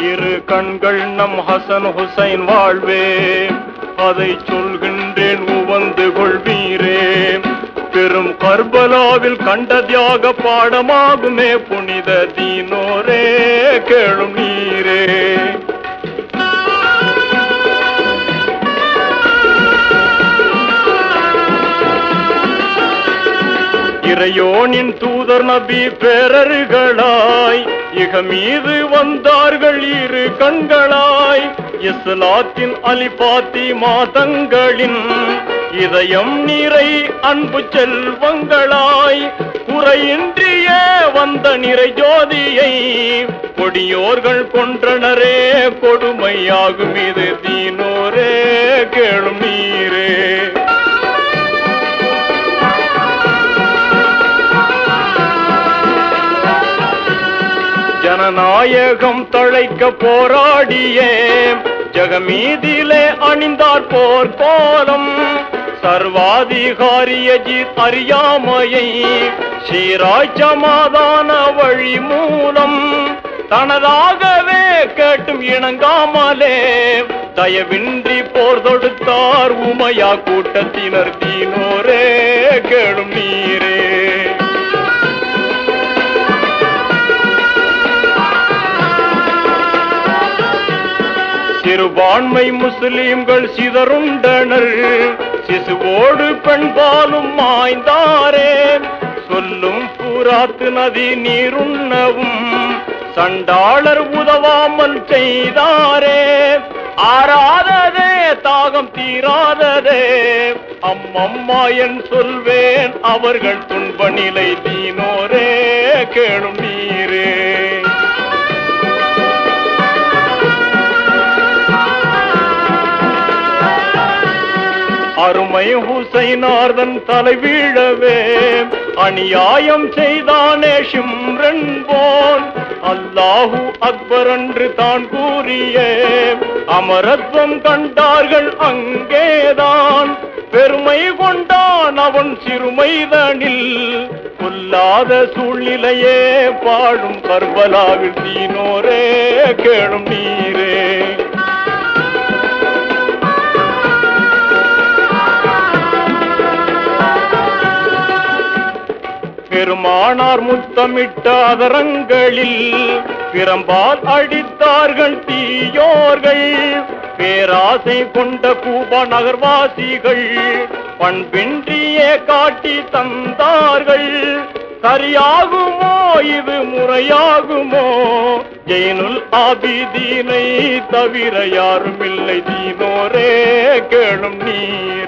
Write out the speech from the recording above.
இரு கண்கள் நம் ஹசன் ஹுசைன் வாழ்வே, அதை சொல்கின்றேன் உவந்து கொள்வீரே. பெரும் கர்பலாவில் கண்ட தியாக பாடமாகுமே புனித தீனோரே, கேளும் நீரே. இறையோனின் தூதர் நபி பேரர்களாய் இக மீது வந்தார்கள் இரு கண்களாய். இஸ்லாத்தின் அலிபாத்தி மாதங்களின் இதயம் நீரை அன்பு செல்வங்களாய். குறையின்றியே வந்த நிறை ஜோதியை கொடியோர்கள் கொன்றனரே, கொடுமையாகும் இது தீனோரே, கேளும் நீரே. ஜனநாயகம் தழைக்க போராடியே ஜகமீதிலே அணிந்தார் போர் கோலம். சர்வாதிகாரிய ஜீத் அறியாமையை சீராய் சமாதான வழி மூலம் தனதாகவே கேட்டும் இணங்காமலே தயவின்றி போர் தொடுத்தார் உமையா கூட்டத்தினர் தீனோரே, கேளும் நீரே. சிறுபான்மை முஸ்லிம்கள் சிதறுண்டனர், சிசுவோடு பெண்பாலும் மாய்ந்தாரே. சொல்லும் பூராத்து நதி நீருண்ணவும் சண்டாளர் உதவாமல் செய்தாரே. ஆறாததே தாகம் தீராததே, அம்மம்மா என் சொல்வேன் அவர்கள் துன்ப நிலை தீனோரே, கேளும் நீரே. அருமை ஹுசைனார்தன் தலை வீழவே அநியாயம் செய்தானே ஷிம்ரன் போன். அல்லாஹு அக்பர் என்று தான் கூறிய அமரத்வம் கண்டார்கள் அங்கேதான். பெருமை கொண்டான் அவன் சிறுமைதனில், கொல்லாத சூழ்நிலையே பாடும் கர்பலாவில் தீனோரே, கேளும் நீரே. பெருமானார் முத்தமிட்ட அதரங்களில் பிரம்பால் அடித்தார்கள் தீயோர்கள். பேராசை கொண்ட கூபா நகர்வாசிகள் பண்பின்றியே காட்டி தந்தார்கள். சரியாகுமோ இது முறையாகுமோ, ஜெயினுல் ஆபிதீனை தவிர யாரும் இல்லை தீனோரே, கேளும் நீர்.